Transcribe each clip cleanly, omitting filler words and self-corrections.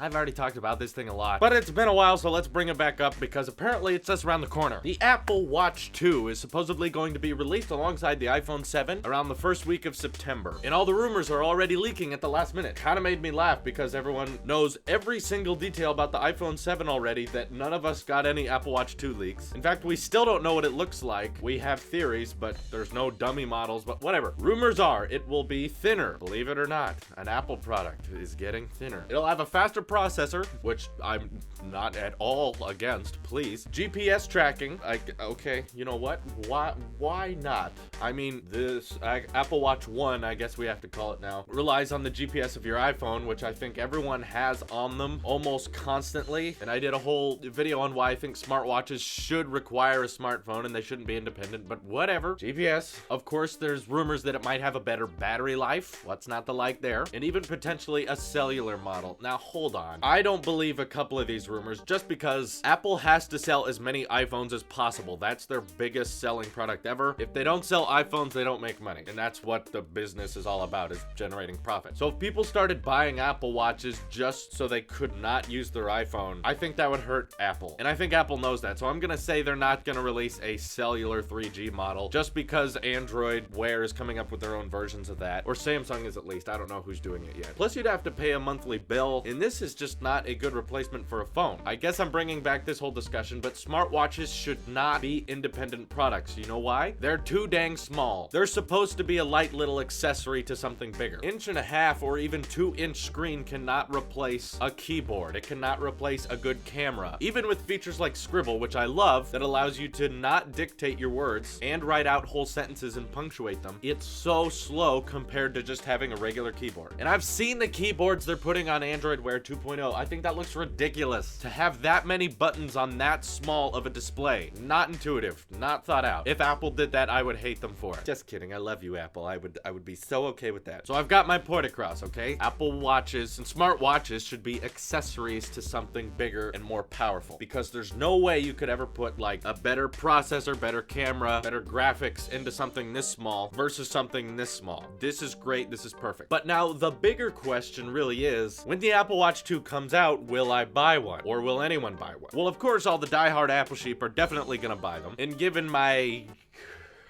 I've already talked about this thing a lot, but it's been a while, so let's bring it back up because apparently it's just around the corner. The Apple Watch 2 is supposedly going to be released alongside the iPhone 7 around the first week of September. And all the rumors are already leaking at the last minute. Kind of made me laugh because everyone knows every single detail about the iPhone 7 already that none of us got any Apple Watch 2 leaks. In fact, we still don't know what it looks like. We have theories, but there's no dummy models, but whatever. Rumors are it will be thinner. Believe it or not, an Apple product is getting thinner. It'll have a faster processor, which I'm not at all against, please. GPS tracking, okay, you know what? Why not? I mean, this Apple Watch 1, I guess we have to call it now, relies on the GPS of your iPhone, which I think everyone has on them almost constantly. And I did a whole video on why I think smartwatches should require a smartphone and they shouldn't be independent, but whatever. GPS. Of course, there's rumors that it might have a better battery life. What's not to like there? And even potentially a cellular model. Now, hold on. I don't believe a couple of these rumors just because Apple has to sell as many iPhones as possible. That's their biggest selling product ever. If they don't sell iPhones, they don't make money. And that's what the business is all about, is generating profit. So if people started buying Apple Watches just so they could not use their iPhone, I think that would hurt Apple. And I think Apple knows that. So I'm gonna say they're not gonna release a cellular 3G model just because Android Wear is coming up with their own versions of that. Or Samsung is, at least. I don't know who's doing it yet. Plus you'd have to pay a monthly bill, and this is just not a good replacement for a phone. I guess I'm bringing back this whole discussion, but smartwatches should not be independent products. You know why? They're too dang small. They're supposed to be a light little accessory to something bigger. 1.5 or even 2-inch screen cannot replace a keyboard. It cannot replace a good camera. Even with features like Scribble, which I love, that allows you to not dictate your words and write out whole sentences and punctuate them, it's so slow compared to just having a regular keyboard. And I've seen the keyboards they're putting on Android Wear 2.0. I think that looks ridiculous to have that many buttons on that small of a display. Not intuitive, not thought out. If Apple did that, I would hate them for it. Just kidding. I love you, Apple. I would be so okay with that. So I've got my point across, okay? Apple Watches and smartwatches should be accessories to something bigger and more powerful, because there's no way you could ever put like a better processor, better camera, better graphics into something this small versus something this small. This is great. This is perfect. But now the bigger question really is, when the Apple Watch 2 comes out, will I buy one? Or will anyone buy one? Well, of course, all the diehard Apple sheep are definitely gonna buy them. And given my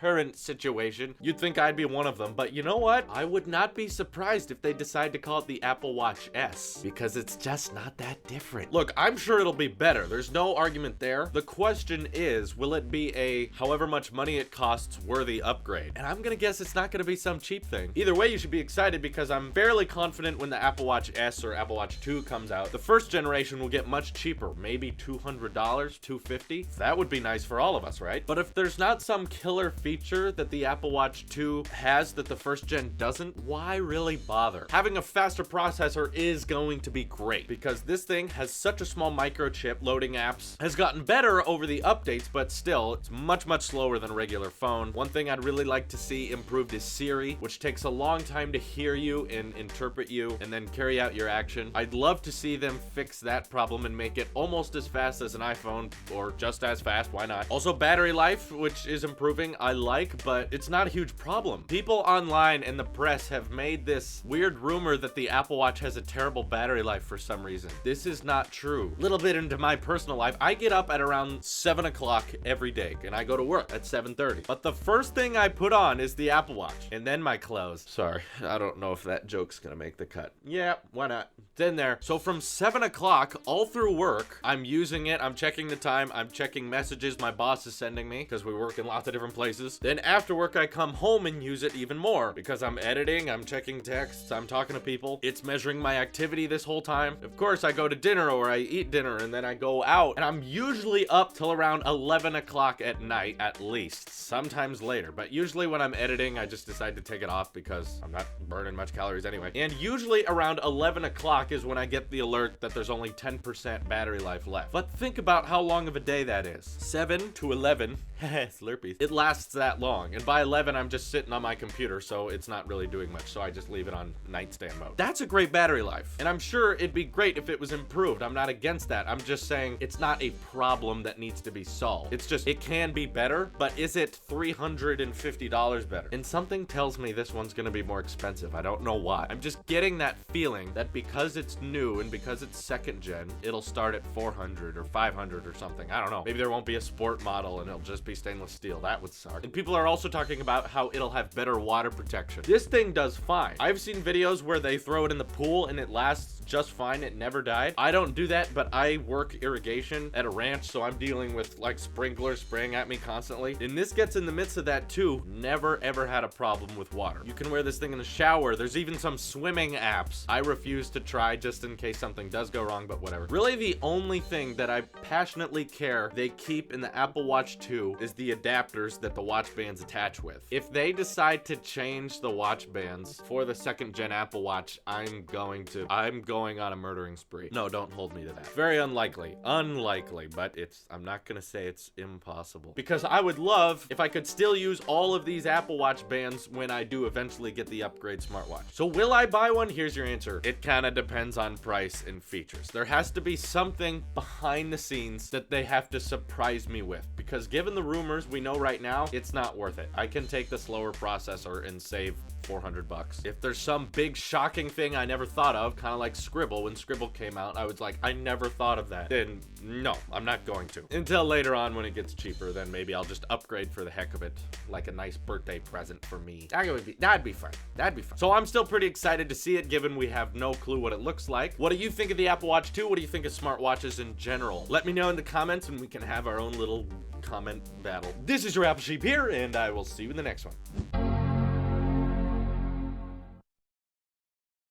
current situation, you'd think I'd be one of them, but you know what? I would not be surprised if they decide to call it the Apple Watch S, because it's just not that different. Look, I'm sure it'll be better. There's no argument there. The question is, will it be a however much money it costs worthy upgrade? And I'm gonna guess it's not gonna be some cheap thing. Either way, you should be excited because I'm fairly confident when the Apple Watch S or Apple Watch 2 comes out, the first generation will get much cheaper, maybe $200, $250. That would be nice for all of us, right? But if there's not some killer feature that the Apple Watch 2 has that the first gen doesn't, why really bother? Having a faster processor is going to be great because this thing has such a small microchip. Loading apps has gotten better over the updates, but still, it's much slower than a regular phone. One thing I'd really like to see improved is Siri, which takes a long time to hear you and interpret you and then carry out your action. I'd love to see them fix that problem and make it almost as fast as an iPhone, or just as fast, why not? Also, battery life, which is improving, I like, but it's not a huge problem. People online and the press have made this weird rumor that the Apple Watch has a terrible battery life for some reason. This is not true. Little bit into my personal life, I get up at around 7 o'clock every day and I go to work at 7:30. But the first thing I put on is the Apple Watch and then my clothes. Sorry, I don't know if that joke's gonna make the cut. Yeah, why not? It's in there. So from 7 o'clock all through work, I'm using it. I'm checking the time. I'm checking messages my boss is sending me because we work in lots of different places. Then after work, I come home and use it even more because I'm editing, I'm checking texts, I'm talking to people. It's measuring my activity this whole time. Of course, I go to dinner or I eat dinner and then I go out, and I'm usually up till around 11 o'clock at night at least, sometimes later. But usually when I'm editing, I just decide to take it off because I'm not burning much calories anyway. And usually around 11 o'clock is when I get the alert that there's only 10% battery life left. But think about how long of a day that is. 7 to 11, Slurpees. It lasts that long. And by 11, I'm just sitting on my computer, so it's not really doing much. So I just leave it on nightstand mode. That's a great battery life. And I'm sure it'd be great if it was improved. I'm not against that. I'm just saying it's not a problem that needs to be solved. It's just, it can be better, but is it $350 better? And something tells me this one's gonna be more expensive. I don't know why. I'm just getting that feeling that because it's new and because it's second gen, it'll start at 400 or 500 or something. I don't know. Maybe there won't be a sport model and it'll just be stainless steel. That would suck. And people are also talking about how it'll have better water protection. This thing does fine. I've seen videos where they throw it in the pool and it lasts just fine. It never died. I don't do that, but I work irrigation at a ranch, so I'm dealing with like sprinklers spraying at me constantly. And this gets in the midst of that too. Never ever had a problem with water. You can wear this thing in the shower. There's even some swimming apps I refuse to try just in case something does go wrong, but whatever. Really, the only thing that I passionately care they keep in the Apple Watch 2 is the adapters that the watch bands attach with. If they decide to change the watch bands for the second gen Apple Watch, I'm going on a murdering spree. No, don't hold me to that. Very unlikely, but I'm not gonna say it's impossible, because I would love if I could still use all of these Apple Watch bands when I do eventually get the upgrade smartwatch. So will I buy one? Here's your answer. It kind of depends on price and features. There has to be something behind the scenes that they have to surprise me with, because given the rumors we know right now, it's not worth it. I can take the slower processor and save $400. If there's some big shocking thing I never thought of, kind of like Scribble, when Scribble came out, I was like, I never thought of that. Then no, I'm not going to. Until later on when it gets cheaper, then maybe I'll just upgrade for the heck of it, like a nice birthday present for me. That'd be fun. So I'm still pretty excited to see it, given we have no clue what it looks like. What do you think of the Apple Watch 2? What do you think of smartwatches in general? Let me know in the comments and we can have our own little comment battle. This is your Apple Sheep here, and I will see you in the next one.